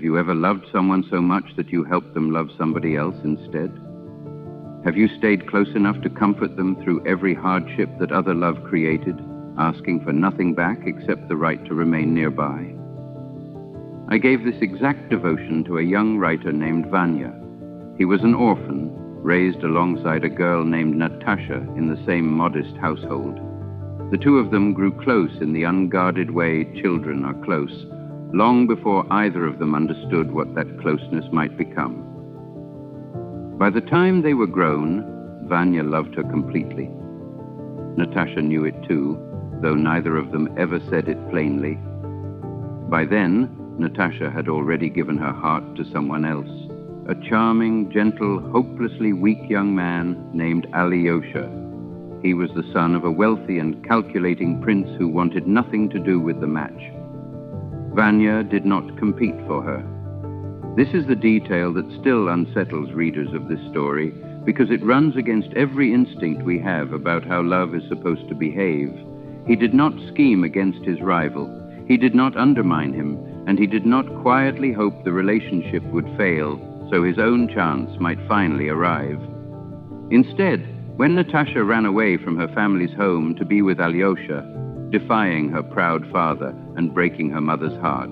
Have you ever loved someone so much that you helped them love somebody else instead? Have you stayed close enough to comfort them through every hardship that other love created, asking for nothing back except the right to remain nearby? I gave this exact devotion to a young writer named Vanya. He was an orphan, raised alongside a girl named Natasha in the same modest household. The two of them grew close in the unguarded way children are close, long before either of them understood what that closeness might become. By the time they were grown, Vanya loved her completely. Natasha knew it too, though neither of them ever said it plainly. By then, Natasha had already given her heart to someone else, a charming, gentle, hopelessly weak young man named Alyosha. He was the son of a wealthy and calculating prince who wanted nothing to do with the match. Vanya did not compete for her. This is the detail that still unsettles readers of this story, because it runs against every instinct we have about how love is supposed to behave. He did not scheme against his rival. He did not undermine him, and he did not quietly hope the relationship would fail so his own chance might finally arrive. Instead, when Natasha ran away from her family's home to be with Alyosha, defying her proud father and breaking her mother's heart,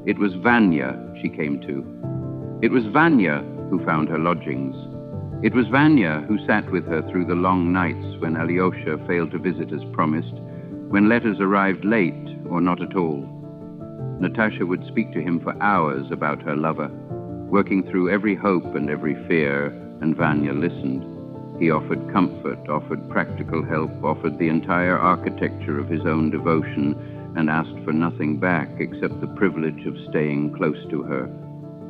it was Vanya she came to. It was Vanya who found her lodgings. It was Vanya who sat with her through the long nights when Alyosha failed to visit as promised, when letters arrived late or not at all. Natasha would speak to him for hours about her lover, working through every hope and every fear, and Vanya listened. He offered comfort, offered practical help, offered the entire architecture of his own devotion, and asked for nothing back except the privilege of staying close to her.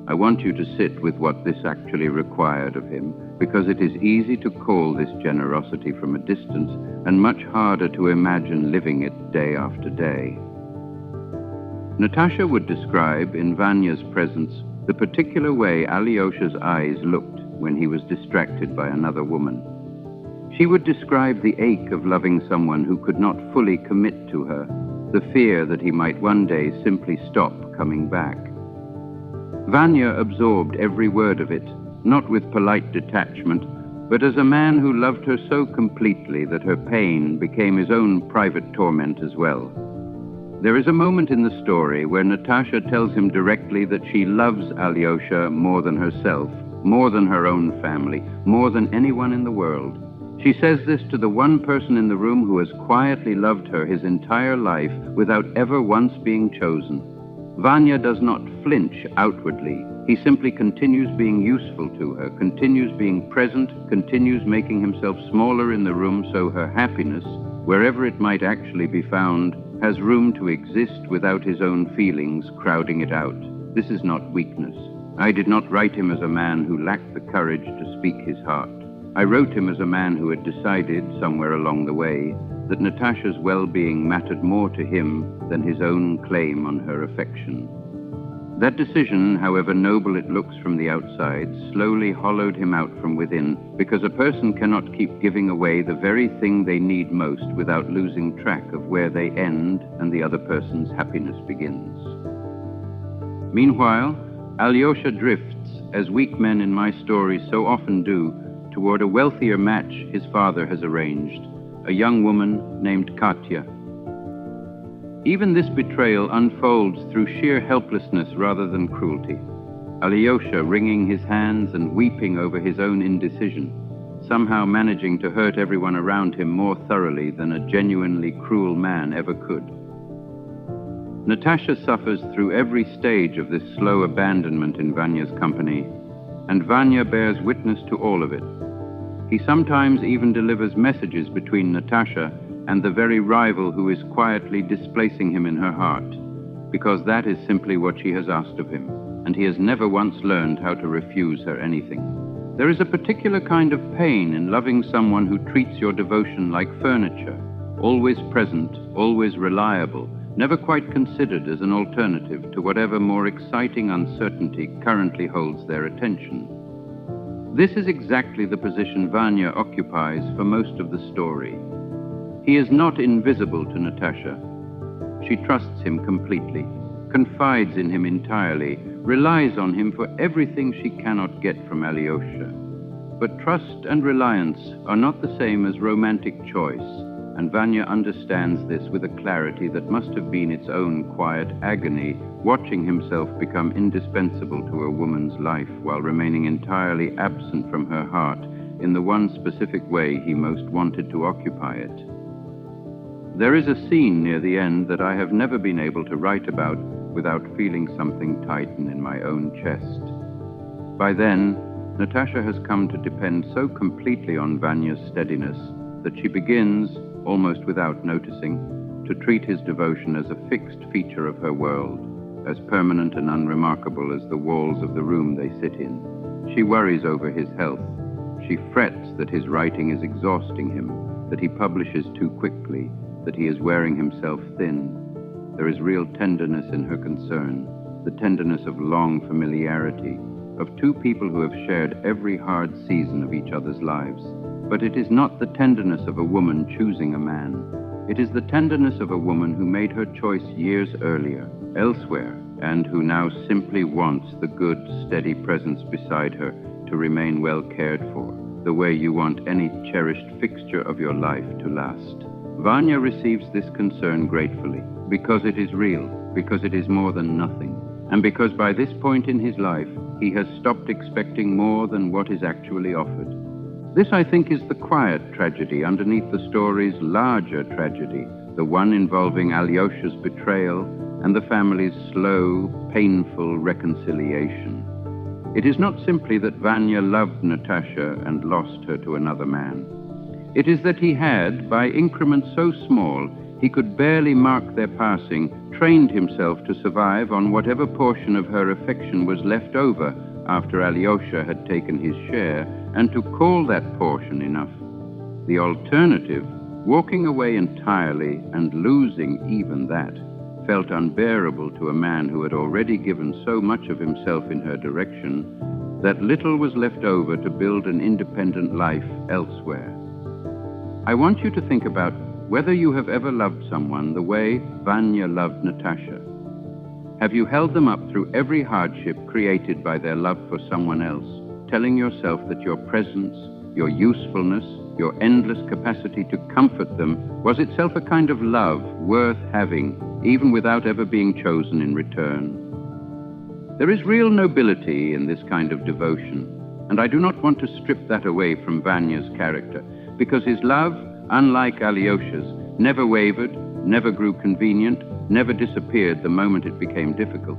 I want you to sit with what this actually required of him, because it is easy to call this generosity from a distance, and much harder to imagine living it day after day. Natasha would describe, in Vanya's presence, the particular way Alyosha's eyes looked when he was distracted by another woman. She would describe the ache of loving someone who could not fully commit to her, the fear that he might one day simply stop coming back. Vanya absorbed every word of it, not with polite detachment, but as a man who loved her so completely that her pain became his own private torment as well. There is a moment in the story where Natasha tells him directly that she loves Alyosha more than herself, more than her own family, more than anyone in the world. She says this to the one person in the room who has quietly loved her his entire life without ever once being chosen. Vanya does not flinch outwardly. He simply continues being useful to her, continues being present, continues making himself smaller in the room so her happiness, wherever it might actually be found, has room to exist without his own feelings crowding it out. This is not weakness. I did not write him as a man who lacked the courage to speak his heart. I wrote him as a man who had decided, somewhere along the way, that Natasha's well-being mattered more to him than his own claim on her affection. That decision, however noble it looks from the outside, slowly hollowed him out from within, because a person cannot keep giving away the very thing they need most without losing track of where they end and the other person's happiness begins. Meanwhile, Alyosha drifts, as weak men in my stories so often do, toward a wealthier match his father has arranged, a young woman named Katya. Even this betrayal unfolds through sheer helplessness rather than cruelty. Alyosha wringing his hands and weeping over his own indecision, somehow managing to hurt everyone around him more thoroughly than a genuinely cruel man ever could. Natasha suffers through every stage of this slow abandonment in Vanya's company, and Vanya bears witness to all of it. He sometimes even delivers messages between Natasha and the very rival who is quietly displacing him in her heart, because that is simply what she has asked of him, and he has never once learned how to refuse her anything. There is a particular kind of pain in loving someone who treats your devotion like furniture, always present, always reliable, never quite considered as an alternative to whatever more exciting uncertainty currently holds their attention. This is exactly the position Vanya occupies for most of the story. He is not invisible to Natasha. She trusts him completely, confides in him entirely, relies on him for everything she cannot get from Alyosha. But trust and reliance are not the same as romantic choice, and Vanya understands this with a clarity that must have been its own quiet agony, watching himself become indispensable to a woman's life while remaining entirely absent from her heart in the one specific way he most wanted to occupy it. There is a scene near the end that I have never been able to write about without feeling something tighten in my own chest. By then, Natasha has come to depend so completely on Vanya's steadiness that she begins, almost without noticing, to treat his devotion as a fixed feature of her world, as permanent and unremarkable as the walls of the room they sit in. She worries over his health. She frets that his writing is exhausting him, that he publishes too quickly, that he is wearing himself thin. There is real tenderness in her concern, the tenderness of long familiarity, of two people who have shared every hard season of each other's lives. But it is not the tenderness of a woman choosing a man. It is the tenderness of a woman who made her choice years earlier, elsewhere, and who now simply wants the good, steady presence beside her to remain well cared for, the way you want any cherished fixture of your life to last. Vanya receives this concern gratefully, because it is real, because it is more than nothing, and because by this point in his life, he has stopped expecting more than what is actually offered. This, I think, is the quiet tragedy underneath the story's larger tragedy, the one involving Alyosha's betrayal and the family's slow, painful reconciliation. It is not simply that Vanya loved Natasha and lost her to another man. It is that he had, by increments so small he could barely mark their passing, trained himself to survive on whatever portion of her affection was left over after Alyosha had taken his share, and to call that portion enough. The alternative, walking away entirely and losing even that, felt unbearable to a man who had already given so much of himself in her direction that little was left over to build an independent life elsewhere. I want you to think about whether you have ever loved someone the way Vanya loved Natasha. Have you held them up through every hardship created by their love for someone else, telling yourself that your presence, your usefulness, your endless capacity to comfort them was itself a kind of love worth having, even without ever being chosen in return? There is real nobility in this kind of devotion, and I do not want to strip that away from Vanya's character, because his love, unlike Alyosha's, never wavered, never grew convenient, never disappeared the moment it became difficult.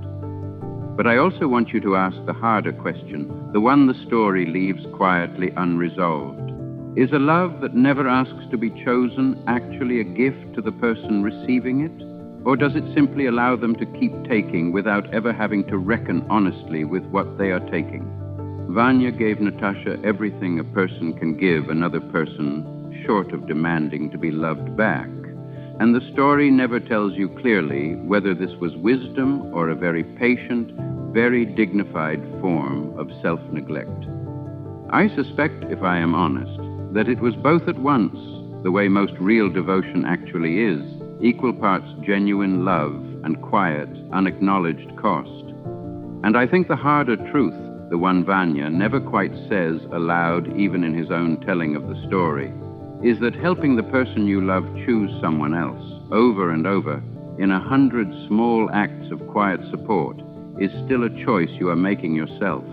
But I also want you to ask the harder question, the one the story leaves quietly unresolved. Is a love that never asks to be chosen actually a gift to the person receiving it? Or does it simply allow them to keep taking without ever having to reckon honestly with what they are taking? Vanya gave Natasha everything a person can give another person, short of demanding to be loved back. And the story never tells you clearly whether this was wisdom or a very patient, very dignified form of self-neglect. I suspect, if I am honest, that it was both at once, the way most real devotion actually is, equal parts genuine love and quiet, unacknowledged cost. And I think the harder truth, the one Vanya never quite says aloud, even in his own telling of the story, is that helping the person you love choose someone else, over and over, in 100 small acts of quiet support, is still a choice you are making yourself.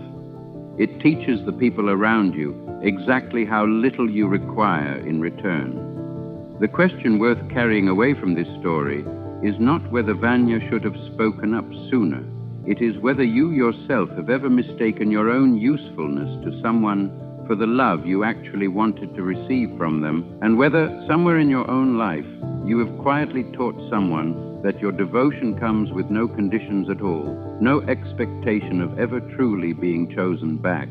It teaches the people around you exactly how little you require in return. The question worth carrying away from this story is not whether Vanya should have spoken up sooner. It is whether you yourself have ever mistaken your own usefulness to someone for the love you actually wanted to receive from them, and whether, somewhere in your own life, you have quietly taught someone that your devotion comes with no conditions at all, no expectation of ever truly being chosen back.